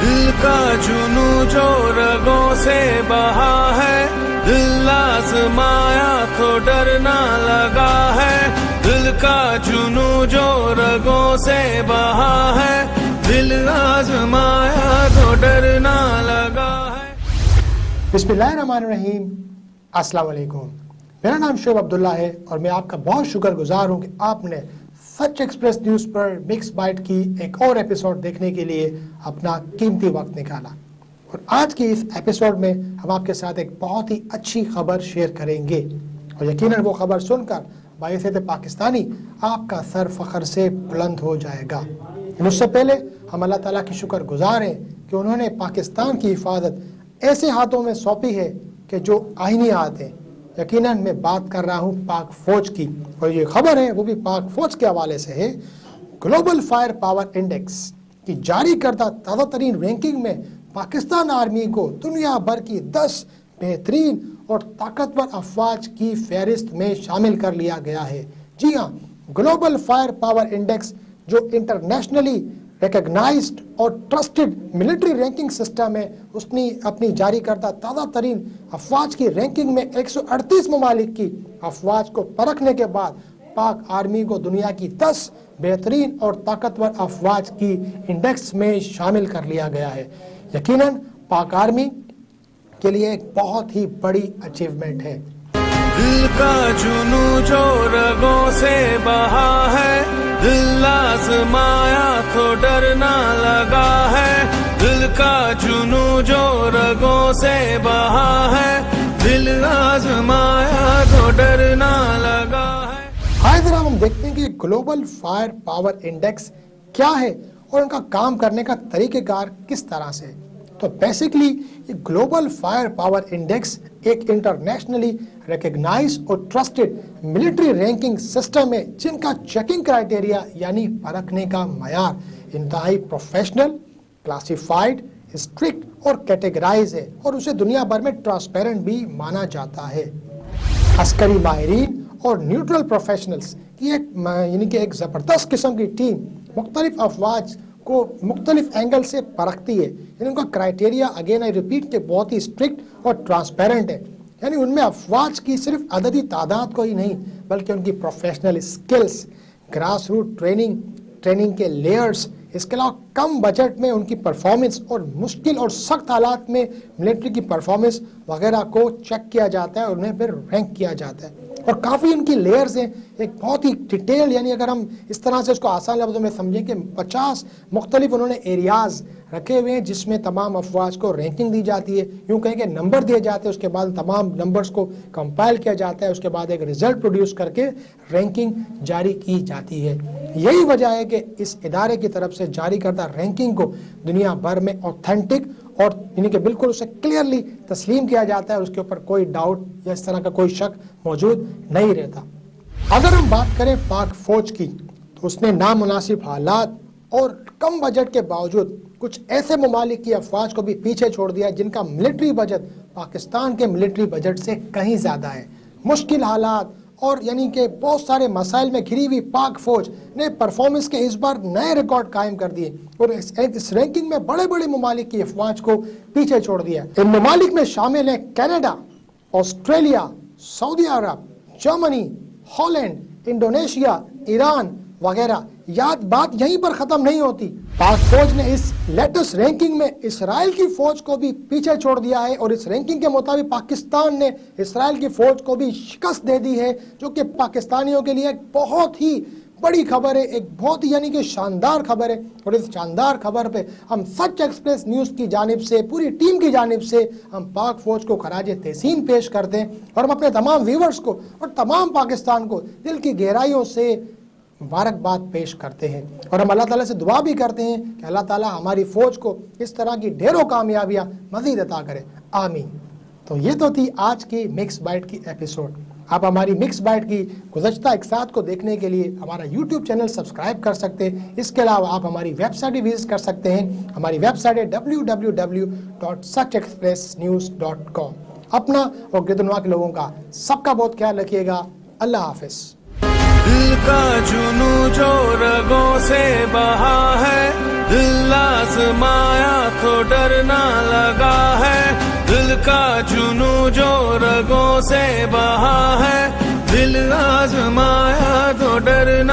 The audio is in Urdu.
دل کا جنو جو رگوں سے بہا ہے، دل آزمایا تو ڈرنا لگا ہے، دل کا جنو جو رگوں سے بہا ہے، دل آزمایا تو ڈرنا لگا ہے۔ بسم اللہ الرحمن الرحیم۔ السلام علیکم، میرا نام شعیب عبداللہ ہے اور میں آپ کا بہت شکر گزار ہوں کہ آپ نے سچ ایکسپریس نیوز پر مکس بائٹ کی ایک اور ایپیسوڈ دیکھنے کے لیے اپنا قیمتی وقت نکالا۔ اور آج کی اس ایپیسوڈ میں ہم آپ کے ساتھ ایک بہت ہی اچھی خبر شیئر کریں گے، اور یقیناً وہ خبر سن کر باعث پاکستانی آپ کا سر فخر سے بلند ہو جائے گا۔ اس سے پہلے ہم اللہ تعالیٰ کی شکر گزار ہیں کہ انہوں نے پاکستان کی حفاظت ایسے ہاتھوں میں سونپی ہے کہ جو آئینی ہاتھ ہیں۔ یقیناً میں بات کر رہا ہوں پاک فوج کی، اور یہ خبر ہے وہ بھی پاک فوج کے حوالے سے ہے۔ گلوبل فائر پاور انڈیکس کی جاری کردہ تازہ ترین رینکنگ میں پاکستان آرمی کو دنیا بھر کی 10 بہترین اور طاقتور افواج کی فہرست میں شامل کر لیا گیا ہے۔ جی ہاں، گلوبل فائر پاور انڈیکس جو انٹرنیشنلی ریکگنائزڈ اور ٹرسٹڈ ملٹری رینکنگ سسٹم ہے، اس نے اپنی جاری کردہ تازہ ترین افواج کی رینکنگ میں 138 ممالک کی افواج کو پرکھنے کے بعد پاک آرمی کو دنیا کی 10 بہترین اور طاقتور افواج کی انڈیکس میں شامل کر لیا گیا ہے۔ یقیناً پاک آرمی کے لیے ایک بہت ہی بڑی اچیومنٹ ہے۔ دل کا جنو جو رگوں سے بہا ہے، دل آزمایا تو ڈرنا لگا ہے، دل کا جنو جو رگوں سے بہا ہے، دل آزمایا تو ڈرنا لگا ہے۔ آئے ذرا ہم دیکھتے ہیں کہ گلوبل فائر پاور انڈیکس کیا ہے اور ان کا کام کرنے کا طریقہ کار کس طرح سے۔ تو بیسیکلی یہ گلوبل فائر پاور انڈیکس ایک انٹرنیشنلی ریکگنائز اور ٹرسٹڈ ملٹری رینکنگ سسٹم ہے جن کا چیکنگ کرائٹیریا یعنی پرکھنے کا معیار انتہائی پروفیشنل، کلاسیفائڈ، اسٹرکٹ اور کیٹیگرائز ہے، اور اسے دنیا بھر میں ٹرانسپیرنٹ بھی مانا جاتا ہے۔ عسکری ماہرین اور نیوٹرل پروفیشنلز کی ایک زبردست قسم کی ٹیم مختلف افواج کو مختلف اینگل سے پرکھتی ہے۔ یعنی ان کا کرائٹیریا اگین آئی ریپیٹ کہ بہت ہی اسٹرکٹ اور ٹرانسپیرنٹ ہے۔ یعنی ان میں افواج کی صرف عددی تعداد کو ہی نہیں بلکہ ان کی professional skills, grass root training کے لیئرز، اس کے علاوہ کم بجٹ میں ان کی پرفارمنس اور مشکل اور سخت حالات میں ملٹری کی پرفارمنس وغیرہ کو چیک کیا جاتا ہے اور انہیں پھر رینک کیا جاتا ہے۔ اور کافی ان کی لیئرز ہیں، ایک بہت ہی ڈیٹیل، یعنی اگر ہم اس طرح سے اس کو آسان لفظوں میں سمجھیں کہ 50 مختلف انہوں نے ایریاز رکھے ہوئے ہیں جس میں تمام افواج کو رینکنگ دی جاتی ہے۔ یوں کہیں کہ نمبر دیے جاتے ہیں، اس کے بعد تمام نمبرز کو کمپائل کیا جاتا ہے، اس کے بعد ایک رزلٹ پروڈیوس کر کے رینکنگ جاری کی جاتی ہے۔ یہی وجہ ہے کہ اس ادارے کی طرف سے جاری کردہ رینکنگ کو دنیا بھر میں اوتھینٹک اور یعنی کہ بالکل اسے کلیئرلی تسلیم کیا جاتا ہے، اس کے اوپر کوئی ڈاؤٹ یا اس طرح کا کوئی شک موجود نہیں رہتا۔ اگر ہم بات کریں پاک فوج کی تو اس نے نامناسب حالات اور کم بجٹ کے باوجود کچھ ایسے ممالک کی افواج کو بھی پیچھے چھوڑ دیا جن کا ملٹری بجٹ پاکستان کے ملٹری بجٹ سے کہیں زیادہ ہے۔ مشکل حالات اور یعنی کہ بہت سارے مسائل میں گھری ہوئی پاک فوج نے پرفارمنس کے اس بار نئے ریکارڈ قائم کر دیے اور اس رینکنگ میں بڑے بڑے ممالک کی افواج کو پیچھے چھوڑ دیا۔ ان ممالک میں شامل ہیں کینیڈا، آسٹریلیا، سعودی عرب، جرمنی، ہالینڈ، انڈونیشیا، ایران وغیرہ۔ بات یہیں پر ختم نہیں ہوتی، پاک فوج نے اس لیٹسٹ رینکنگ میں اسرائیل کی فوج کو بھی پیچھے چھوڑ دیا ہے، اور اس رینکنگ کے مطابق پاکستان نے اسرائیل کی فوج کو بھی شکست دے دی ہے، جو کہ پاکستانیوں کے لیے ایک بہت ہی بڑی خبر ہے، ایک بہت ہی یعنی کہ شاندار خبر ہے۔ اور اس شاندار خبر پہ ہم سچ ایکسپریس نیوز کی جانب سے، پوری ٹیم کی جانب سے ہم پاک فوج کو خراج تحسین پیش کرتے ہیں، اور ہم اپنے تمام ویورز کو اور تمام پاکستان کو دل کی گہرائیوں سے مبارکباد پیش کرتے ہیں، اور ہم اللہ تعالیٰ سے دعا بھی کرتے ہیں کہ اللہ تعالیٰ ہماری فوج کو اس طرح کی ڈھیروں کامیابیاں مزید عطا کرے، آمین۔ تو یہ تو تھی آج کی مکس بائٹ کی ایپیسوڈ۔ آپ ہماری مکس بائٹ کی گزشتہ اقساط کو دیکھنے کے لیے ہمارا یوٹیوب چینل سبسکرائب کر سکتے ہیں۔ اس کے علاوہ آپ ہماری ویب سائٹ بھی وزٹ کر سکتے ہیں۔ ہماری ویب سائٹ ہے www.suchexpressnews.com۔ اپنا اور گردنوا کے لوگوں کا سب کا بہت خیال رکھیے گا۔ اللہ حافظ۔ دل کا جنو جو رگوں سے بہا ہے، دل آزمایا تو تو ڈرنا لگا ہے دل کا جنو جو رگوں سے بہا ہے دل آزمایا تو ڈرنا